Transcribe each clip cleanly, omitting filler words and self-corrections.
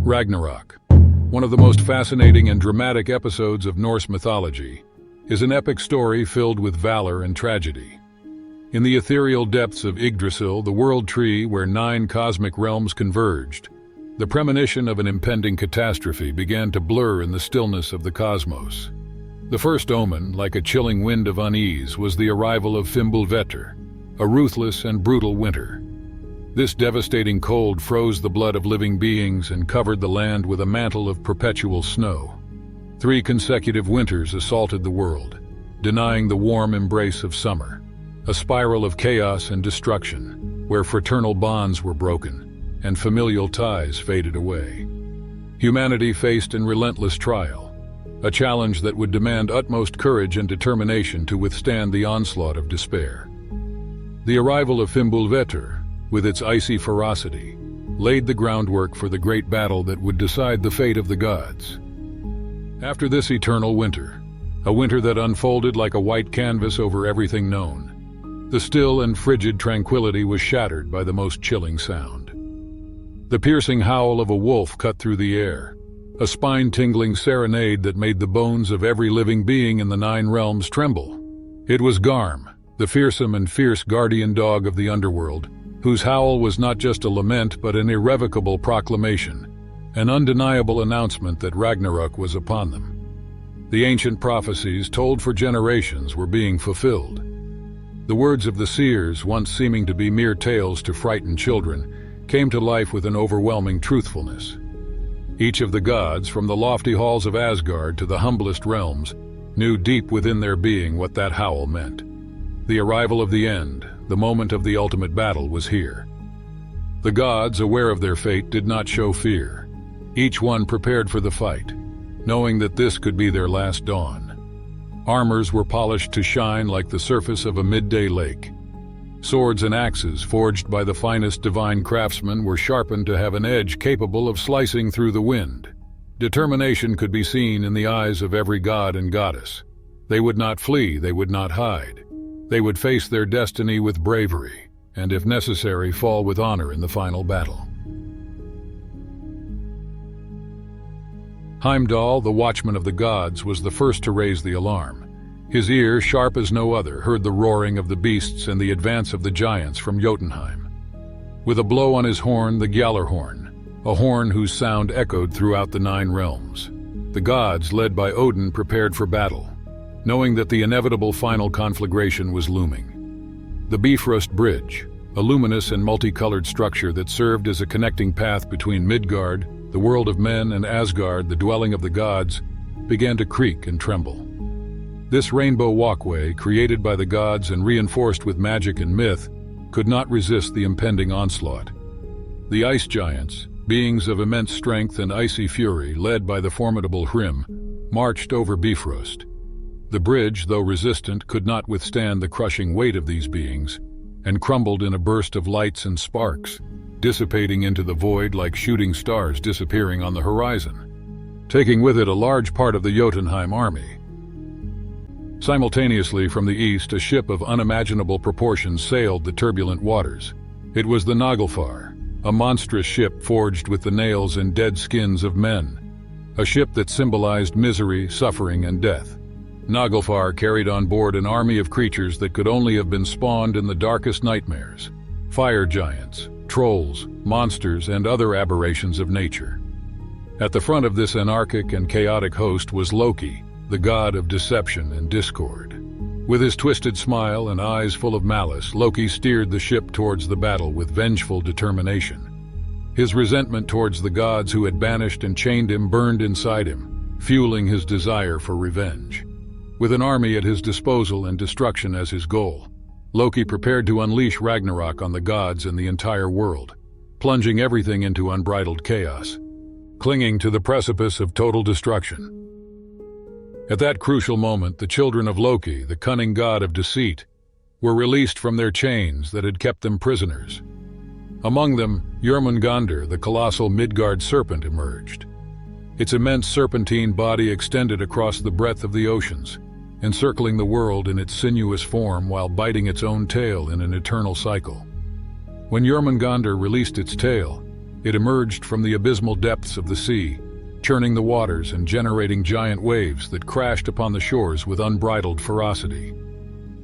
Ragnarok, one of the most fascinating and dramatic episodes of Norse mythology, is an epic story filled with valor and tragedy. In the ethereal depths of Yggdrasil, the world tree where 9 cosmic realms converged, the premonition of an impending catastrophe began to blur in the stillness of the cosmos. The first omen, like a chilling wind of unease, was the arrival of Fimbulvetr, a ruthless and brutal winter. This devastating cold froze the blood of living beings and covered the land with a mantle of perpetual snow. 3 consecutive winters assaulted the world, denying the warm embrace of summer, a spiral of chaos and destruction, where fraternal bonds were broken and familial ties faded away. Humanity faced in relentless trial, a challenge that would demand utmost courage and determination to withstand the onslaught of despair. The arrival of Fimbulvetr, with its icy ferocity, laid the groundwork for the great battle that would decide the fate of the gods. After this eternal winter, a winter that unfolded like a white canvas over everything known, the still and frigid tranquility was shattered by the most chilling sound. The piercing howl of a wolf cut through the air, a spine-tingling serenade that made the bones of every living being in the 9 realms tremble. It was Garm, the fearsome and fierce guardian dog of the underworld, whose howl was not just a lament but an irrevocable proclamation, an undeniable announcement that Ragnarok was upon them. The ancient prophecies, told for generations, were being fulfilled. The words of the seers, once seeming to be mere tales to frighten children, came to life with an overwhelming truthfulness. Each of the gods, from the lofty halls of Asgard to the humblest realms, knew deep within their being what that howl meant. The arrival of the end, the moment of the ultimate battle, was here. The gods, aware of their fate, did not show fear. Each one prepared for the fight, knowing that this could be their last dawn. Armors were polished to shine like the surface of a midday lake. Swords and axes, forged by the finest divine craftsmen, were sharpened to have an edge capable of slicing through the wind. Determination could be seen in the eyes of every god and goddess. They would not flee, they would not hide. They would face their destiny with bravery, and if necessary, fall with honor in the final battle. Heimdall, the watchman of the gods, was the first to raise the alarm. His ear, sharp as no other, heard the roaring of the beasts and the advance of the giants from Jotunheim. With a blow on his horn, the Gjallarhorn, a horn whose sound echoed throughout the 9 realms, the gods, led by Odin, prepared for battle, knowing that the inevitable final conflagration was looming. The Bifrost Bridge, a luminous and multicolored structure that served as a connecting path between Midgard, the world of men, and Asgard, the dwelling of the gods, began to creak and tremble. This rainbow walkway, created by the gods and reinforced with magic and myth, could not resist the impending onslaught. The ice giants, beings of immense strength and icy fury, led by the formidable Hrym, marched over Bifrost. The bridge, though resistant, could not withstand the crushing weight of these beings, and crumbled in a burst of lights and sparks, dissipating into the void like shooting stars disappearing on the horizon, taking with it a large part of the Jotunheim army. Simultaneously, from the east, a ship of unimaginable proportions sailed the turbulent waters. It was the Naglfar, a monstrous ship forged with the nails and dead skins of men, a ship that symbolized misery, suffering, and death. Naglfar carried on board an army of creatures that could only have been spawned in the darkest nightmares: fire giants, trolls, monsters, and other aberrations of nature. At the front of this anarchic and chaotic host was Loki, the god of deception and discord. With his twisted smile and eyes full of malice, Loki steered the ship towards the battle with vengeful determination. His resentment towards the gods who had banished and chained him burned inside him, fueling his desire for revenge. With an army at his disposal and destruction as his goal, Loki prepared to unleash Ragnarok on the gods and the entire world, plunging everything into unbridled chaos, clinging to the precipice of total destruction. At that crucial moment, the children of Loki, the cunning god of deceit, were released from their chains that had kept them prisoners. Among them, Jormungandr, the colossal Midgard serpent, emerged. Its immense serpentine body extended across the breadth of the oceans, encircling the world in its sinuous form while biting its own tail in an eternal cycle. When Jormungandr released its tail, It emerged from the abysmal depths of the sea, churning the waters and generating giant waves that crashed upon the shores with unbridled ferocity.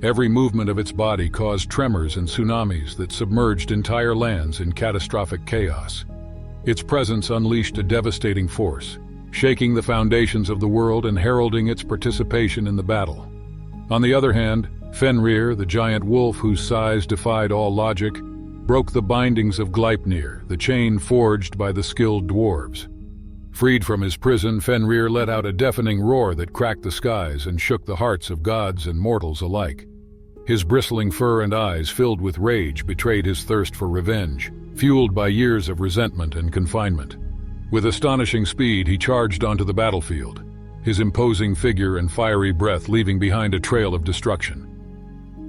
Every movement of its body caused tremors and tsunamis that submerged entire lands in catastrophic chaos. Its presence unleashed a devastating force, shaking the foundations of the world and heralding its participation in the battle. On the other hand, Fenrir, the giant wolf whose size defied all logic, broke the bindings of Gleipnir, the chain forged by the skilled dwarves. Freed from his prison, Fenrir let out a deafening roar that cracked the skies and shook the hearts of gods and mortals alike. His bristling fur and eyes filled with rage betrayed his thirst for revenge, fueled by years of resentment and confinement. With astonishing speed, he charged onto the battlefield, his imposing figure and fiery breath leaving behind a trail of destruction.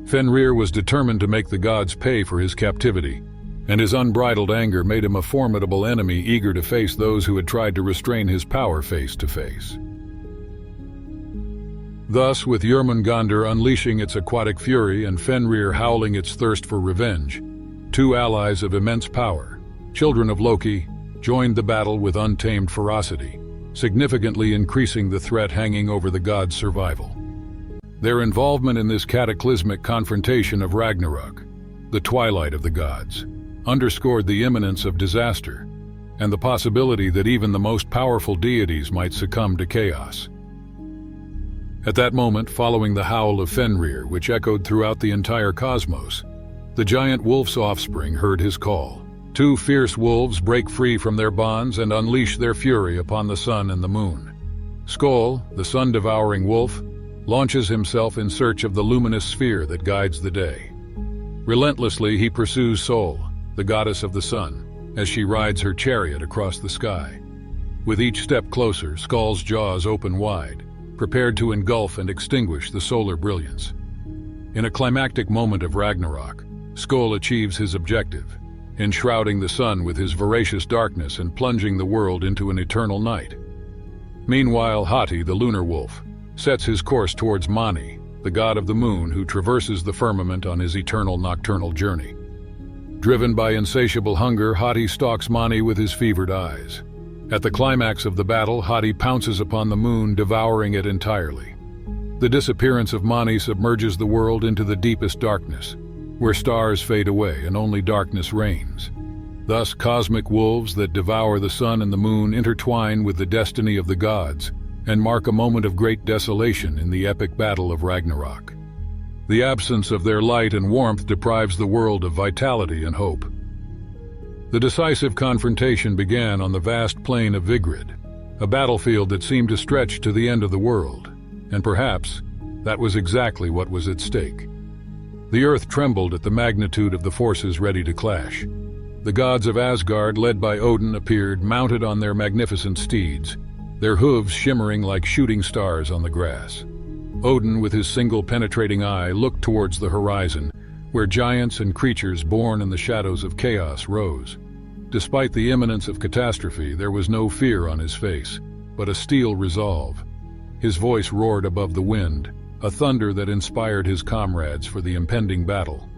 Fenrir was determined to make the gods pay for his captivity, and his unbridled anger made him a formidable enemy eager to face those who had tried to restrain his power face to face. Thus, with Jormungandr unleashing its aquatic fury and Fenrir howling its thirst for revenge, two allies of immense power, children of Loki, joined the battle with untamed ferocity, significantly increasing the threat hanging over the gods' survival. Their involvement in this cataclysmic confrontation of Ragnarok, the twilight of the gods, underscored the imminence of disaster and the possibility that even the most powerful deities might succumb to chaos. At that moment, following the howl of Fenrir, which echoed throughout the entire cosmos, the giant wolf's offspring heard his call. Two fierce wolves break free from their bonds and unleash their fury upon the sun and the moon. Skoll, the sun-devouring wolf, launches himself in search of the luminous sphere that guides the day. Relentlessly, he pursues Sol, the goddess of the sun, as she rides her chariot across the sky. With each step closer, Skoll's jaws open wide, prepared to engulf and extinguish the solar brilliance. In a climactic moment of Ragnarok, Skoll achieves his objective, enshrouding the sun with his voracious darkness and plunging the world into an eternal night. Meanwhile, Hati, the lunar wolf, sets his course towards Mani, the god of the moon who traverses the firmament on his eternal nocturnal journey. Driven by insatiable hunger, Hati stalks Mani with his fevered eyes. At the climax of the battle, Hati pounces upon the moon, devouring it entirely. The disappearance of Mani submerges the world into the deepest darkness, where stars fade away and only darkness reigns. Thus, cosmic wolves that devour the sun and the moon intertwine with the destiny of the gods and mark a moment of great desolation in the epic battle of Ragnarok. The absence of their light and warmth deprives the world of vitality and hope. The decisive confrontation began on the vast plain of Vigrid, a battlefield that seemed to stretch to the end of the world, and perhaps that was exactly what was at stake. The earth trembled at the magnitude of the forces ready to clash. The gods of Asgard, led by Odin, appeared, mounted on their magnificent steeds, their hooves shimmering like shooting stars on the grass. Odin, with his single penetrating eye, looked towards the horizon, where giants and creatures born in the shadows of chaos rose. Despite the imminence of catastrophe, there was no fear on his face, but a steel resolve. His voice roared above the wind, a thunder that inspired his comrades for the impending battle.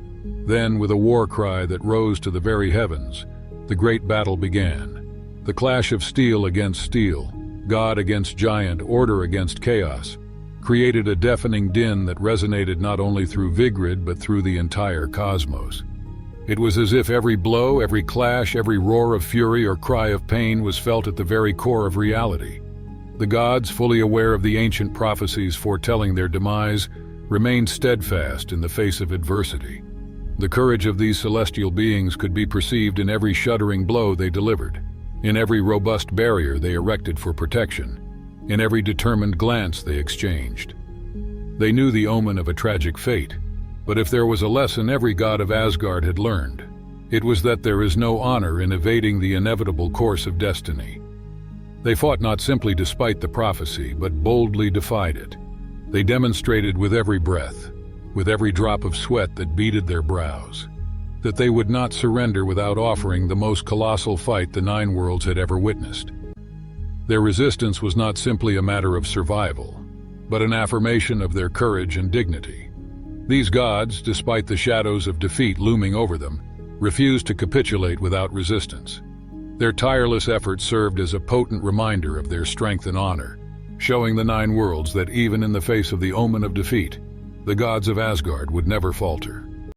Then, with a war cry that rose to the very heavens, the great battle began. The clash of steel against steel, god against giant, order against chaos, created a deafening din that resonated not only through Vigrid but through the entire cosmos. It was as if every blow, every clash, every roar of fury or cry of pain was felt at the very core of reality. The gods, fully aware of the ancient prophecies foretelling their demise, remained steadfast in the face of adversity. The courage of these celestial beings could be perceived in every shuddering blow they delivered, in every robust barrier they erected for protection, in every determined glance they exchanged. They knew the omen of a tragic fate, but if there was a lesson every god of Asgard had learned, it was that there is no honor in evading the inevitable course of destiny. They fought not simply despite the prophecy, but boldly defied it. They demonstrated with every breath, with every drop of sweat that beaded their brows, that they would not surrender without offering the most colossal fight the Nine Worlds had ever witnessed. Their resistance was not simply a matter of survival, but an affirmation of their courage and dignity. These gods, despite the shadows of defeat looming over them, refused to capitulate without resistance. Their tireless efforts served as a potent reminder of their strength and honor, showing the nine worlds that even in the face of the omen of defeat, the gods of Asgard would never falter.